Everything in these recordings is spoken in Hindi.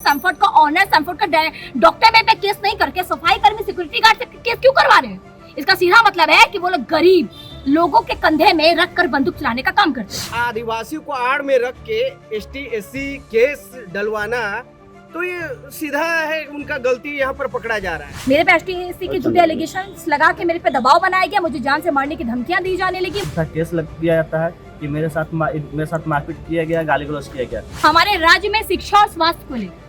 सैमफोर्ड का ऑनर, सैमफोर्ड का डॉक्टर पे केस नहीं करके सफाई कर्मी, सिक्योरिटी गार्ड से केस क्यों करवा रहे हैं? इसका सीधा मतलब है कि वो लोग गरीब लोगों के कंधे में रख कर बंदूक चलाने का काम करते हैं। आदिवासियों को आड़ में रख के एसटी एससी केस डलवाना तो ये सीधा है, उनका गलती यहाँ पर पकड़ा जा रहा है। मेरे पे एसटी के झूठे एलिगेशन लगा के मेरे पे दबाव बनाया गया, मुझे जान से मारने की धमकियां दी जाने लगी। केस लग दिया जाता है कि मेरे साथ मारपीट किया गया, गाली गलौज किया गया। हमारे राज्य में शिक्षा और स्वास्थ्य को लेकर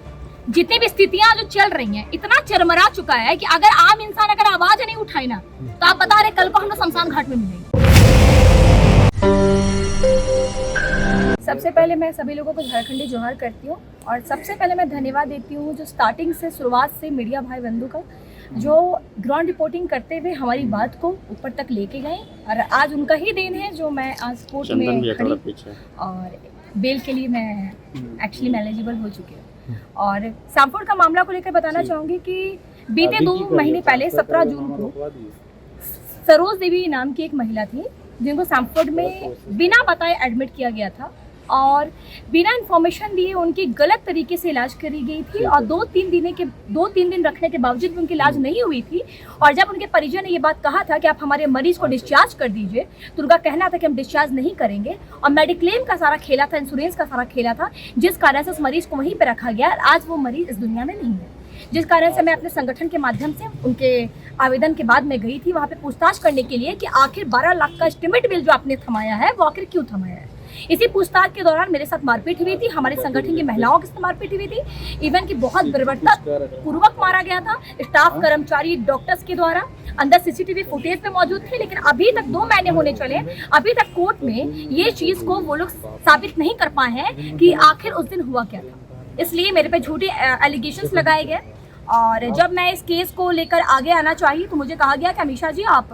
जितनी भी स्थितियां जो चल रही हैं, इतना चरमरा चुका है कि अगर आम इंसान अगर आवाज नहीं उठाए ना, तो आप बता रहे कल को हम लोग शमशान घाट में मिलेंगे। सबसे पहले मैं सभी लोगों को झारखंडी जोहार करती हूँ और सबसे पहले मैं धन्यवाद देती हूँ जो स्टार्टिंग से शुरुआत से मीडिया भाई बंधु का, जो ग्राउंड रिपोर्टिंग करते हुए हमारी बात को ऊपर तक लेके गए। और आज उनका ही देन है जो मैं आज कोर्ट में खड़ी और बेल के लिए मैं एक्चुअली एलिजिबल हो चुकी हूँ। और सैमफोर्ड का मामला को लेकर बताना चाहूँगी कि बीते 2 महीने पहले 17 जून को सरोज देवी नाम की एक महिला थी जिनको सैमफोर्ड में बिना बताए एडमिट किया गया था और बिना इन्फॉर्मेशन दिए उनकी गलत तरीके से इलाज करी गई थी और 2-3 दिन रखने के बावजूद भी उनकी इलाज नहीं हुई थी। और जब उनके परिजन ने ये बात कहा था कि आप हमारे मरीज को डिस्चार्ज कर दीजिए, तो उनका कहना था कि हम डिस्चार्ज नहीं करेंगे और मेडिक्लेम का सारा खेला था, इंश्योरेंस का सारा खेला था, जिस कारण से उस मरीज को वहीं पर रखा गया। आज वो मरीज इस दुनिया में नहीं है, जिस कारण से मैं अपने संगठन के माध्यम से उनके आवेदन के बाद मैं गई थी वहाँ पे पूछताछ करने के लिए कि आखिर 12 लाख का एस्टिमेट बिल जो आपने थमाया है वो आखिर क्यों थमाया है। इसी पूछताछ के दौरान मेरे साथ मारपीट हुई थी, हमारे संगठन की महिलाओं के साथ मारपीट हुई थी, इवन की बहुत बर्बरता पूर्वक मारा गया था स्टाफ, कर्मचारी, डॉक्टर्स के द्वारा। अंदर सीसीटीवी फुटेज पे मौजूद थे, लेकिन अभी तक 2 महीने होने चले, अभी तक कोर्ट में ये चीज को वो लोग साबित नहीं कर पाए हैं कि आखिर उस दिन हुआ क्या था। इसलिए मेरे पे झूठे एलिगेशंस लगाए गए और जब मैं इस केस को लेकर आगे आना चाहिए तो मुझे कहा गया कि अमीषा जी आप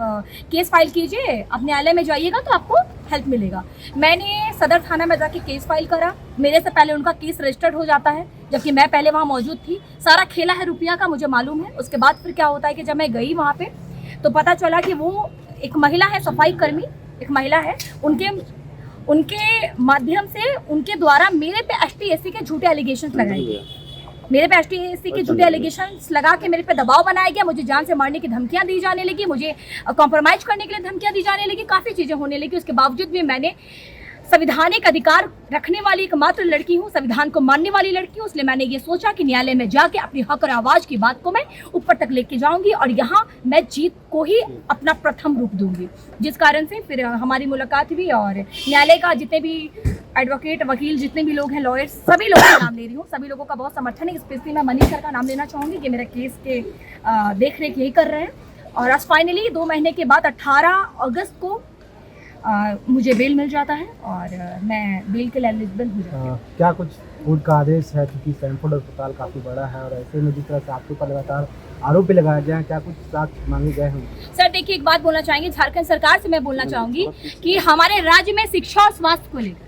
केस फाइल कीजिए, अपने न्यायालय में जाइएगा तो आपको हेल्प मिलेगा। मैंने सदर थाना में जाके केस फाइल करा, मेरे से पहले उनका केस रजिस्टर्ड हो जाता है, जबकि मैं पहले वहाँ मौजूद थी। सारा खेला है रुपया का, मुझे मालूम है। उसके बाद फिर क्या होता है कि जब मैं गई वहाँ पे तो पता चला कि वो एक महिला है, सफाई कर्मी एक महिला है, उनके माध्यम से उनके द्वारा मेरे पे एसटी एससी के झूठे एलिगेशन लगाए गए। मेरे पे एसटी एससी के झूठे एलिगेशन लगा के मेरे पे दबाव बनाया गया, मुझे जान से मारने की धमकियां दी जाने लगी, मुझे कॉम्प्रोमाइज करने के लिए धमकियां दी जाने लगी, काफ़ी चीज़ें होने लगी। उसके बावजूद भी मैंने संवैधानिक अधिकार रखने वाली एकमात्र लड़की हूँ, संविधान को मानने वाली लड़की हूँ, इसलिए मैंने ये सोचा कि न्यायालय में जाके अपनी हक और आवाज़ की बात को मैं ऊपर तक लेके जाऊंगी और यहाँ मैं जीत को ही अपना प्रथम रूप दूंगी। जिस कारण से फिर हमारी मुलाकात हुई और न्यायालय का जितने भी एडवोकेट, वकील, जितने भी लोग हैं, लॉयर्स, सभी लोगों का नाम ले रही हूँ, सभी लोगों का बहुत समर्थन है। स्पेशली मैं मनीष सर का नाम लेना चाहूँगी कि मेरे केस के देख रेख यही कर रहे हैं। और आज फाइनली 2 महीने के बाद 18 अगस्त को मुझे बेल मिल जाता है और मैं बेल के लिए एलिजिबल हो जाती हूँ। क्या कुछ कोर्ट का आदेश है, क्योंकि सैमफोर्ड अस्पताल काफ़ी बड़ा है और ऐसे में जिस तरह से आपके ऊपर लगातार आरोप लगाया गया है, क्या कुछ साक्ष्य मांगे गए हैं? सर देखिए, एक बात बोलना चाहेंगे, झारखंड सरकार से मैं बोलना चाहूँगी कि हमारे राज्य में शिक्षा और स्वास्थ्य को लेकर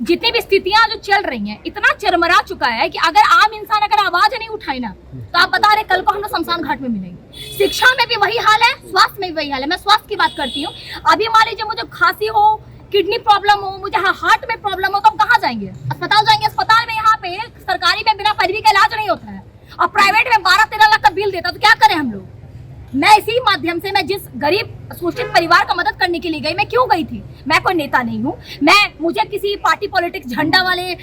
जितनी भी स्थितियां जो चल रही हैं, इतना चरमरा चुका है कि अगर आम इंसान अगर आवाज नहीं उठाए ना, तो आप बता रहे कल को हम लोग शमशान घाट में मिलेंगे। शिक्षा में भी वही हाल है, स्वास्थ्य में भी वही हाल है। मैं स्वास्थ्य की बात करती हूँ। अभी मान लीजिए मुझे खांसी हो, किडनी प्रॉब्लम हो, मुझे हार्ट में प्रॉब्लम हो, तो हम कहाँ जाएंगे? अस्पताल जाएंगे। अस्पताल में यहाँ पे सरकारी में बिना पैरवी का इलाज नहीं होता है और प्राइवेट में 12-13 लाख का बिल देता, तो क्या करें हम लोग? मैं इसी माध्यम से, मैं जिस गरीब शोषित परिवार का मदद करने के लिए गई, मैं क्यों गई थी? मैं कोई नेता नहीं हूँ, मुझे किसी पार्टी पॉलिटिक्स झंडा वाले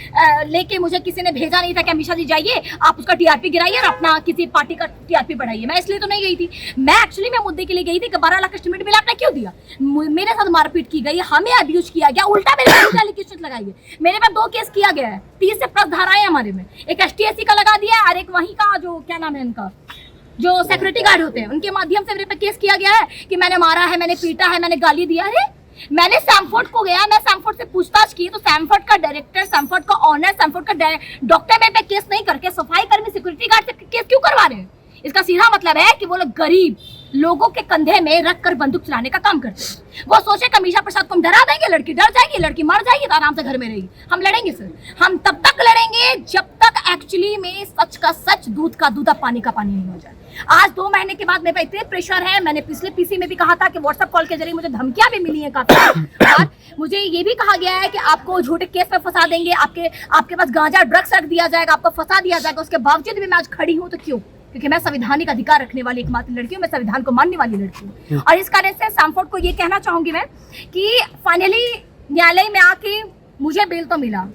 लेके मुझे किसी ने भेजा नहीं था कि अमीषा जी जाइए आप उसका टीआरपी गिराइए और अपना किसी पार्टी का टीआरपी बढ़ाइए। मैं इसलिए तो नहीं गई थी। मैं एक्चुअली मैं मुद्दे के लिए गई थी कि 12 लाख एस्टिमेट बिल आपने क्यों दिया? मेरे साथ मारपीट की गई, हमें अब्यूज किया गया, उल्टा मेरे एलिगेशन लगाई है। मेरे पे 2 केस किया गया है, 30 से प्लस धाराएं हमारे में, एक एसटी एससी का लगा दिया है और एक वहीं का जो क्या नाम है इनका, जो सिक्योरिटी गार्ड होते हैं, उनके माध्यम से मेरे पे केस किया गया है कि मैंने मारा है, मैंने पीटा है, मैंने गाली दिया है। मैंने सैमफोर्ड को गया, मैं सैमफोर्ड से पूछताछ की तो सैमफोर्ड का डायरेक्टर, सैमफोर्ड का ऑनर, सैमफोर्ड का डॉक्टर पे केस नहीं करके सफाई कर्मी, सिक्योरिटी गार्ड से केस क्यों करवा रहे हैं? इसका सीधा मतलब है कि वो लोग गरीब लोगों के कंधे में रख कर बंदूक चलाने का काम करते हैं। वो सोचे कमीशा प्रसाद को हम डरा देंगे, लड़की डर जाएगी, लड़की मर जाएगी तो आराम से घर में रहेगी। हम लड़ेंगे सर, हम तब तक लड़ेंगे जब तक एक्चुअली में सच का सच, दूध का दूध, पानी का पानी नहीं हो जाए। आज 2 महीने के बाद मेरे पे इतने प्रेशर है, मैंने पिछले पीसी में भी कहा था कि व्हाट्सएप कॉल के जरिए मुझे धमकियां भी मिली हैं काफी और मुझे ये भी कहा गया है कि आपको झूठे केस में फंसा देंगे, आपके पास गांजा ड्रग्स रख दिया जाएगा, आपको फंसा दिया जाएगा। उसके बावजूद भी मैं आज खड़ी हूँ, तो क्यों? क्योंकि मैं संवैधानिक अधिकार रखने वाली एकमात्र लड़की हूँ, मैं संविधान को मानने वाली लड़की हूँ। और इस कारण से सैमफोर्ड को ये कहना चाहूंगी मैं कि फाइनली न्यायालय में आके मुझे बेल तो मिला,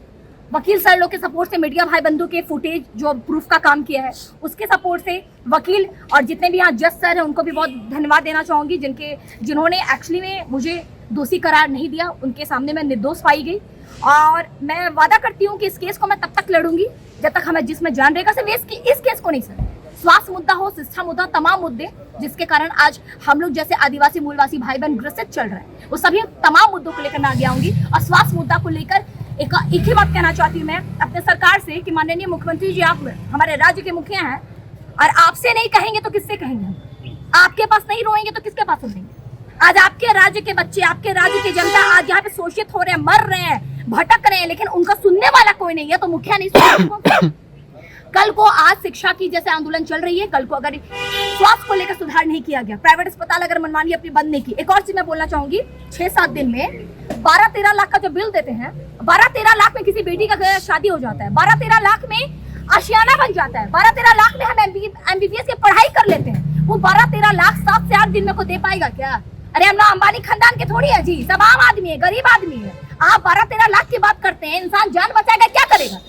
वकील सर लोग के सपोर्ट से, मीडिया भाई बंधु के फुटेज जो प्रूफ का काम किया है उसके सपोर्ट से, वकील और जितने भी यहाँ जज सर हैं उनको भी बहुत धन्यवाद देना चाहूंगी, जिन्होंने एक्चुअली में मुझे दोषी करार नहीं दिया। उनके सामने मैं निर्दोष पाई गई और मैं वादा करती हूँ कि इस केस को मैं तब तक लड़ूंगी जब तक हमें जिसमें जान रहेगा। सिर्फ इस केस को नहीं सर, स्वास्थ्य मुद्दा हो, शिक्षा मुद्दा, तमाम मुद्दे जिसके कारण आज हम लोग जैसे आदिवासी मूलवासी भाई बहन ग्रसित चल रहे हैं, वो सभी तमाम मुद्दों को लेकर मैं आगे आऊंगी। और स्वास्थ्य मुद्दा को लेकर एक ही बात कहना चाहती हूँ मैं अपने सरकार से कि माननीय मुख्यमंत्री जी, आप हमारे राज्य के मुखिया हैं और आपसे नहीं कहेंगे तो किससे कहेंगे हम? आपके पास नहीं रोएंगे तो किसके पास रोएंगे? आज आपके राज्य के बच्चे, आपके राज्य की जनता आज यहाँ पे शोषित हो रहे हैं, मर रहे हैं, भटक रहे हैं, लेकिन उनका सुनने वाला कोई नहीं है, तो मुखिया नहीं सुनेगा। कल को आज शिक्षा की जैसे आंदोलन चल रही है, कल को अगर स्वास्थ्य को लेकर सुधार नहीं किया गया, प्राइवेट अस्पताल अगर मनमानी अपनी बंद नहीं की, एक और चीज मैं बोलना चाहूंगी, 6-7 दिन में 12-13 लाख का जो बिल देते हैं, 12-13 लाख में किसी बेटी का शादी हो जाता है, 12-13 लाख में आशियाना बन जाता है, 12-13 लाख में हम MBBS की पढ़ाई कर लेते हैं। वो 12-13 लाख 7 से 8 दिन में को दे पाएगा क्या? अरे हम ना अंबानी खानदान के थोड़ी है जी, सब आम आदमी है, गरीब आदमी है। आप 12-13 लाख की बात करते हैं, इंसान जान बचाएगा क्या करेगा?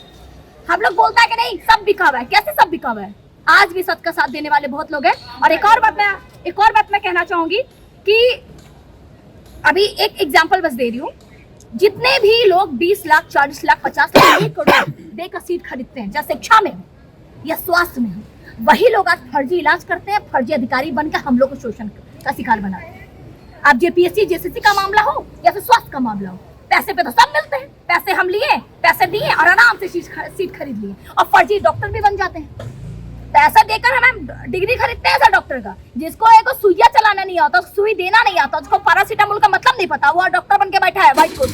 हम लोग बोलता है कि नहीं सब बिका हुआ है, कैसे सब बिका हुआ है? आज भी सच का साथ देने वाले बहुत लोग हैं। और एक और बात मैं कहना चाहूंगी कि अभी एक एग्जांपल बस दे रही हूँ, जितने भी लोग 20 लाख, 40 लाख, 50 लाख, 1 करोड़ देकर सीट खरीदते हैं, चाहे शिक्षा में हो या स्वास्थ्य में हो, वही लोग आज फर्जी इलाज करते हैं, फर्जी अधिकारी बनकर हम लोग को शोषण का शिकार बनाते हैं। अब JPSC JCC का मामला हो या फिर स्वास्थ्य का मामला हो, पैसे पे तो सब मिलते हैं, पैसे हम लिए, पैसे दिए और आराम से सीट खरीद लिए और फर्जी डॉक्टर भी बन जाते हैं। पैसा देकर हमें डिग्री खरीदते हैं सर डॉक्टर का, जिसको एक सुइया चलाना नहीं आता, सुई देना नहीं आता, उसको पैरासीटामोल का मतलब नहीं पता, वो डॉक्टर बन के बैठा है व्हाइट कोट।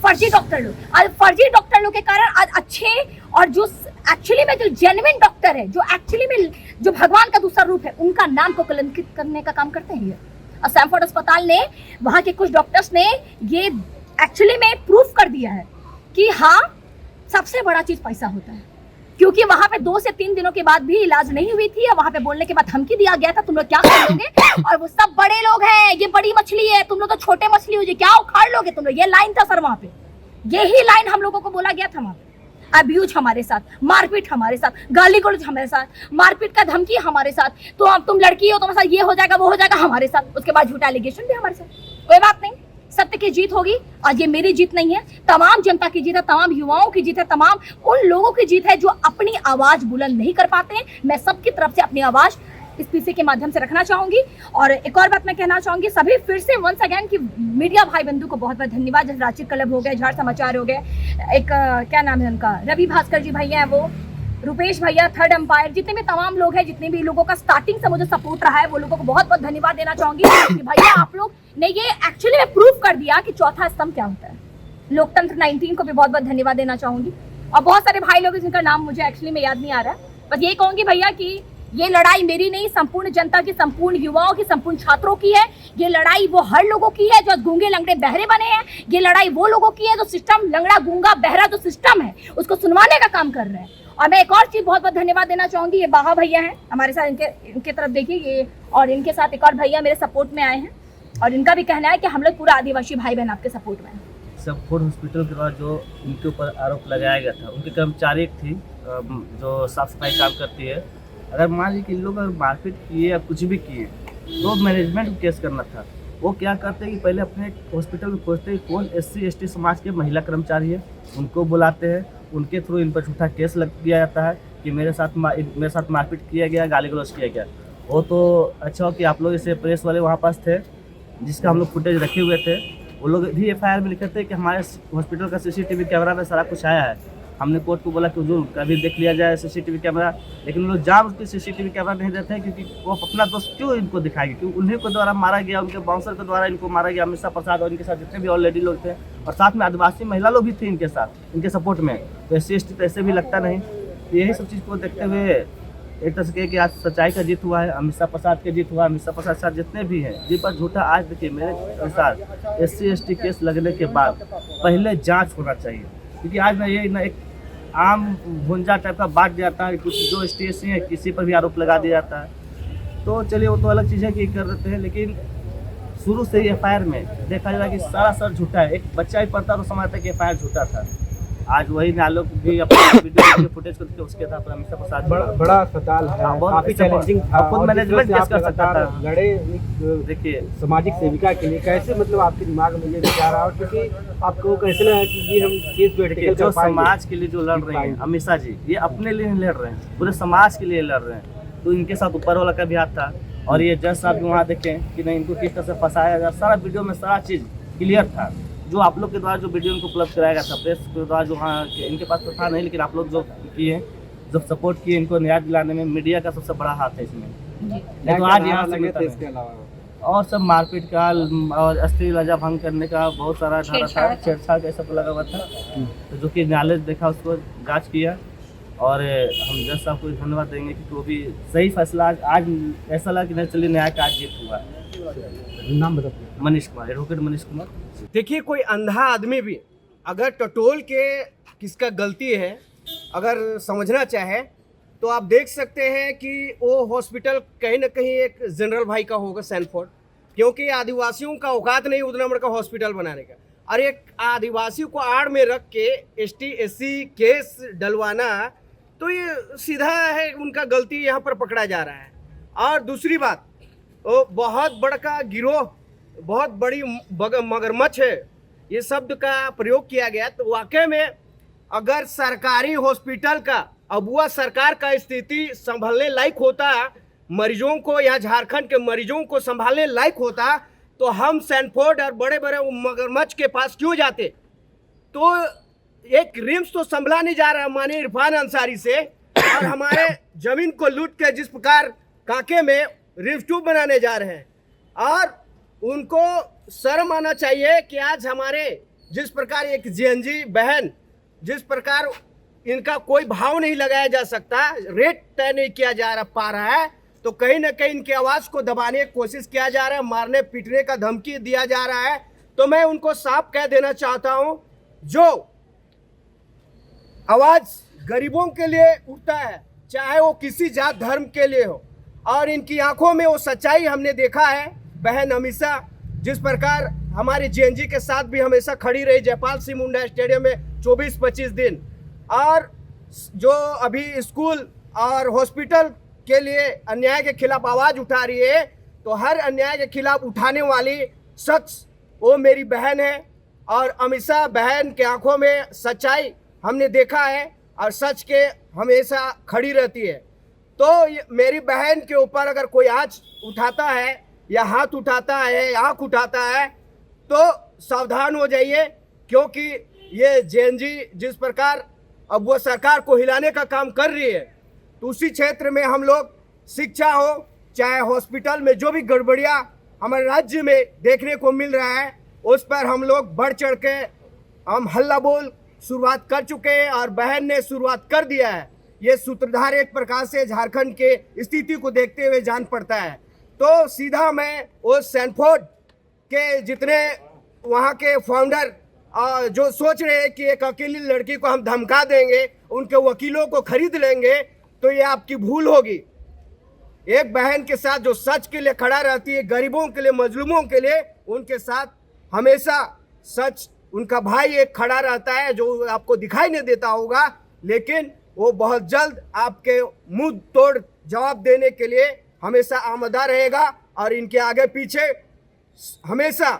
फर्जी डॉक्टर लोग, आज फर्जी डॉक्टर लोग के कारण आज अच्छे और जो एक्चुअली में जो जेन्युइन डॉक्टर है, जो एक्चुअली में जो भगवान का दूसरा रूप है, उनका नाम को कलंकित करने का काम करते हैं। और सैमफोर्ड अस्पताल ने, वहां के कुछ डॉक्टर्स ने ये एक्चुअली में प्रूफ कर दिया है कि हाँ, सबसे बड़ा चीज पैसा होता है, क्योंकि वहां पे 2 से 3 दिनों के बाद भी इलाज नहीं हुई थी और वहां पे बोलने के बाद धमकी दिया गया था, तुम लोग क्या कर लोगे, और वो सब बड़े लोग हैं, ये बड़ी मछली है, तुम लोग तो छोटे मछली हो, ये क्या उखाड़ लोगे तुम लोग। ये लाइन था सर वहां पे, यही लाइन हम लोगों को बोला गया था वहां पे। अब्यूज हमारे साथ, मारपीट हमारे साथ, गाली गलौज हमारे साथ, मारपीट का धमकी हमारे साथ, तो अब तुम लड़की हो, तुम्हारे साथ ये हो जाएगा, वो हो जाएगा हमारे साथ। उसके बाद झूठा एलिगेशन भी हमारे साथ। कोई बात नहीं, सत्य की जीत होगी। और ये मेरी जीत नहीं है, तमाम जनता की जीत है, तमाम युवाओं की जीत है, तमाम उन लोगों की जीत है जो अपनी आवाज बुलंद नहीं कर पाते हैं। मैं सबकी तरफ से अपनी आवाज इस पीसी के माध्यम से रखना चाहूंगी। और एक और बात मैं कहना चाहूंगी, सभी फिर से वंस अगेन कि मीडिया भाई बंधु को बहुत बहुत धन्यवाद। जैसे रांची क्लब हो गए, झाड़ समाचार हो गए, एक क्या नाम है उनका, रवि भास्कर जी भैया हैं, वो रुपेश भैया, थर्ड एम्पायर, जितने भी तमाम लोग हैं, जितने भी लोगों का स्टार्टिंग से मुझे सपोर्ट रहा है, वो लोगों को बहुत बहुत धन्यवाद देना चाहूंगी कि भैया आप लोग ने ये एक्चुअली में प्रूफ कर दिया कि चौथा स्तंभ क्या होता है। लोकतंत्र 19 को भी बहुत बहुत धन्यवाद देना चाहूंगी। और बहुत सारे भाई लोग जिनका नाम मुझे एक्चुअली में याद नहीं आ रहा है, बस ये कहूंगी भैया कि ये लड़ाई मेरी नहीं, संपूर्ण जनता की, संपूर्ण युवाओं की, संपूर्ण छात्रों की है। ये लड़ाई वो हर लोगों की है जो गूंगे लंगड़े बहरे बने हैं। ये लड़ाई वो लोगों की है जो सिस्टम, लंगड़ा गूंगा बहरा जो सिस्टम है उसको सुनवाने का काम कर रहे हैं। और मैं एक और चीज बहुत बहुत धन्यवाद देना चाहूंगी, ये बाहा भैया हैं हमारे साथ, इनके तरफ देखिए ये, और इनके साथ एक और भैया मेरे सपोर्ट में आए हैं, और इनका भी कहना है कि हम लोग पूरा आदिवासी भाई बहन आपके सपोर्ट में हैं। सैमफोर्ड हॉस्पिटल के द्वारा जो उनके ऊपर आरोप लगाया गया था, उनके कर्मचारी थी जो साफ सफाई काम करती है, अगर मान लीजिए कि इन लोग अगर मारपीट किए या कुछ भी किए तो मैनेजमेंट को केस करना था। वो क्या करते हैं कि पहले अपने हॉस्पिटल में खोजते हैं कौन SC ST समाज के महिला कर्मचारी है, उनको बुलाते हैं, उनके थ्रू इन पर झूठा केस लग दिया जाता है कि मेरे साथ मारपीट किया गया, गाली गलौज किया गया। वो तो अच्छा हो कि आप लोग इसे प्रेस वाले वहाँ पास थे, जिसका हम लोग फुटेज रखे हुए थे, वो लोग भी FIR में लिखे थे कि हमारे हॉस्पिटल का CCTV कैमरा में सारा कुछ आया है। हमने कोर्ट को बोला कि जो कभी देख लिया जाए सीसीटीवी कैमरा, लेकिन वो लोग जान के सीसीटीवी कैमरा नहीं देते हैं, क्योंकि वो अपना दोस्त क्यों इनको दिखाएंगे, क्योंकि उन्हीं के द्वारा मारा गया, उनके बाउंसर के द्वारा इनको मारा गया, अमिषा प्रसाद और इनके साथ जितने भी और लेडी लोग थे, और साथ में आदिवासी महिला लोग भी थे इनके साथ, इनके सपोर्ट में। तो SC/ST तो ऐसे भी लगता नहीं। तो यही सब चीज़ को देखते हुए एक तरह से कि आज सच्चाई का जीत हुआ है, अमिषा प्रसाद का जीत हुआ। अमिषा प्रसाद के साथ जितने भी हैं जिन पर झूठा, आज देखिए मेरे अनुसार SC/ST केस लगने के बाद पहले जांच होना चाहिए, क्योंकि आज ना ये ना एक आम भुंजा टाइप का बांट जाता है, कुछ जो ST/SC है किसी पर भी आरोप लगा दिया जाता है। तो चलिए वो तो अलग चीज़ है कि कर देते हैं, लेकिन शुरू से ही FIR में देखा जाए कि सारा सर झूठा है। एक बच्चा ही पढ़ता तो समझता कि FIR झूठा था। आज वही नालों भी अपने वीडियो फुटेज को देखे, उसके साथ अमिषा प्रसाद बड़ा अस्पताल है, काफी चैलेंजिंग था, खुद मैनेजमेंट कैसे कर सकता था। लड़े एक देखिए सामाजिक सेविका के लिए, कैसे मतलब आपके दिमाग में ये विचार आया, क्योंकि आपको कैसे लगा कि ये हम केस को देखिए, जो समाज के लिए जो लड़ रहे हैं अमिषा जी, ये अपने लिए नहीं लड़ रहे हैं, पूरे समाज के लिए लड़ रहे हैं। तो इनके साथ ऊपर वाला का भी हाथ था, और ये जज साहब भी वहाँ देखें कि नहीं इनको किस तरह से फंसाया गया, सारा वीडियो में सारा चीज़ क्लियर था। जो आप लोग के द्वारा जो वीडियो इनको उपलब्ध कराया गया था, प्रेस के द्वारा जो वहाँ इनके पास तो था नहीं, लेकिन आप लोग जो किए, जो सपोर्ट किए इनको न्याय दिलाने में, मीडिया का सबसे बड़ा हाथ है इसमें। तो आज यहाँ से इसके अलावा और सब मारपीट का और अश्लील लहजा भंग करने का बहुत सारा धारा था, छेड़छाड़ का सब लगा हुआ था। तो जो कि न्यायालय देखा, उसको जाँच किया, और हम जज साहब को धन्यवाद देंगे कि वो भी सही फैसला आज ऐसा लगा कि नहीं चलिए न्याय का आज जीत हुआ। नाम बताइए। मनीष कुमार, एडवोकेट मनीष कुमार। देखिए, कोई अंधा आदमी भी अगर टटोल के किसका गलती है अगर समझना चाहे, तो आप देख सकते हैं कि वो हॉस्पिटल कहीं ना कहीं एक जनरल भाई का होगा, सैनफोर्ड, क्योंकि आदिवासियों का औकात नहीं उतना बड़ा का हॉस्पिटल बनाने का। और एक आदिवासी को आड़ में रख के ST/SC केस डलवाना, तो ये सीधा है उनका गलती यहाँ पर पकड़ा जा रहा है। और दूसरी बात, वो बहुत बड़ा गिरोह, बहुत बड़ी मगरमच्छ है, ये शब्द का प्रयोग किया गया। तो वाकई में अगर सरकारी हॉस्पिटल का अबुआ सरकार का स्थिति संभालने लायक होता, मरीजों को, यहाँ झारखंड के मरीजों को संभालने लायक होता, तो हम सैनफोर्ड और बड़े बड़े मगरमच्छ के पास क्यों जाते। तो एक रिम्स तो संभला नहीं जा रहा माननीय इरफान अंसारी से, और हमारे जमीन को लूट के जिस प्रकार कांके में रिम्स ट्यूब बनाने जा रहे हैं, और उनको शर्म आना चाहिए कि आज हमारे जिस प्रकार एक GNG बहन, जिस प्रकार इनका कोई भाव नहीं लगाया जा सकता, रेट तय नहीं किया जा पा रहा है, तो कहीं ना कहीं इनकी आवाज़ को दबाने की कोशिश किया जा रहा है, मारने पीटने का धमकी दिया जा रहा है। तो मैं उनको साफ कह देना चाहता हूं, जो आवाज़ गरीबों के लिए उठता है, चाहे वो किसी जात धर्म के लिए हो, और इनकी आंखों में वो सच्चाई हमने देखा है। बहन अमिषा जिस प्रकार हमारे GNG के साथ भी हमेशा खड़ी रही जयपाल सिंह मुंडा स्टेडियम में 24-25 दिन, और जो अभी स्कूल और हॉस्पिटल के लिए अन्याय के खिलाफ आवाज़ उठा रही है, तो हर अन्याय के खिलाफ उठाने वाली शख्स वो मेरी बहन है। और अमिषा बहन के आंखों में सच्चाई हमने देखा है, और सच के हमेशा खड़ी रहती है। तो मेरी बहन के ऊपर अगर कोई आँच उठाता है, या हाथ उठाता है, आँख उठाता है, तो सावधान हो जाइए, क्योंकि ये GNG जिस प्रकार अब वो सरकार को हिलाने का काम कर रही है, तो उसी क्षेत्र में हम लोग, शिक्षा हो चाहे हॉस्पिटल में जो भी गड़बड़ियाँ हमारे राज्य में देखने को मिल रहा है, उस पर हम लोग बढ़ चढ़ के हम हल्ला बोल शुरुआत कर चुके हैं, और बहन ने शुरुआत कर दिया है। ये सूत्रधार एक प्रकार से झारखंड के स्थिति को देखते हुए जान पड़ता है। तो सीधा मैं वो सैनफोर्ड के जितने वहाँ के फाउंडर जो सोच रहे हैं कि एक अकेली लड़की को हम धमका देंगे, उनके वकीलों को खरीद लेंगे, तो ये आपकी भूल होगी। एक बहन के साथ जो सच के लिए खड़ा रहती है, गरीबों के लिए, मजलूमों के लिए, उनके साथ हमेशा सच, उनका भाई एक खड़ा रहता है, जो आपको दिखाई नहीं देता होगा, लेकिन वो बहुत जल्द आपके मुंह तोड़ जवाब देने के लिए हमेशा आमदा रहेगा, और इनके आगे पीछे हमेशा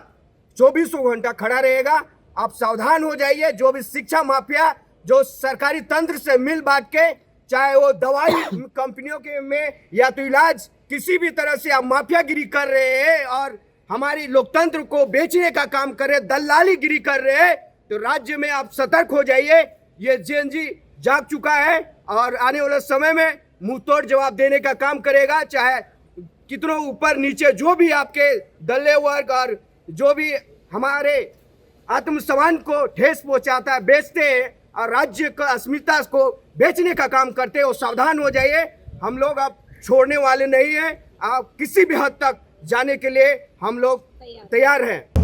24 घंटा खड़ा रहेगा। आप सावधान हो जाइए। जो भी शिक्षा माफिया जो सरकारी तंत्र से मिल बांट के, चाहे वो दवाई कंपनियों के में या तो इलाज, किसी भी तरह से आप माफियागिरी कर रहे हैं और हमारी लोकतंत्र को बेचने का काम कर रहे हैं, दलालीगिरी कर रहे हैं, तो राज्य में आप सतर्क हो जाइए। ये जेएनजी जाग चुका है और आने वाले समय में मुंह तोड़ जवाब देने का काम करेगा। चाहे कितनों ऊपर नीचे जो भी आपके दल्ले वर्ग और जो भी हमारे आत्मसम्मान को ठेस पहुंचाता है, बेचते हैं और राज्य का अस्मिता को बेचने का काम करते हैं, वो सावधान हो जाइए। हम लोग अब छोड़ने वाले नहीं हैं। आप किसी भी हद तक जाने के लिए हम लोग तैयार हैं।